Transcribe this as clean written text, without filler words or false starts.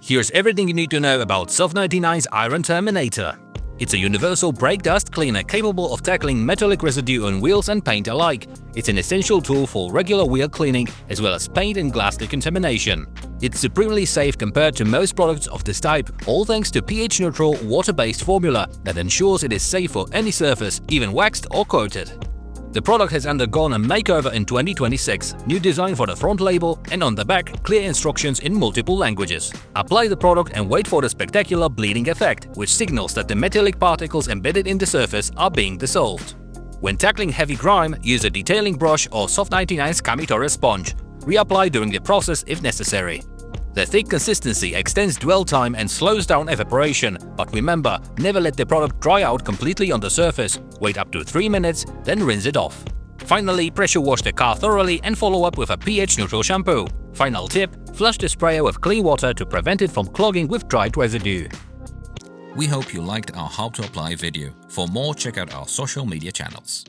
Here's everything you need to know about Soft99's Iron Terminator. It's a universal brake dust cleaner capable of tackling metallic residue on wheels and paint alike. It's an essential tool for regular wheel cleaning as well as paint and glass decontamination. It's supremely safe compared to most products of this type, all thanks to pH-neutral, water-based formula that ensures it is safe for any surface, even waxed or coated. The product has undergone a makeover in 2026, new design for the front label, and on the back, clear instructions in multiple languages. Apply the product and wait for the spectacular bleeding effect, which signals that the metallic particles embedded in the surface are being dissolved. When tackling heavy grime, use a detailing brush or Soft99's Kamitore sponge. Reapply during the process if necessary. The thick consistency extends dwell time and slows down evaporation, but remember, never let the product dry out completely on the surface. Wait up to 3 minutes, then rinse it off. Finally, pressure wash the car thoroughly and follow up with a pH-neutral shampoo. Final tip: flush the sprayer with clean water to prevent it from clogging with dried residue. We hope you liked our How to Apply video. For more, check out our social media channels.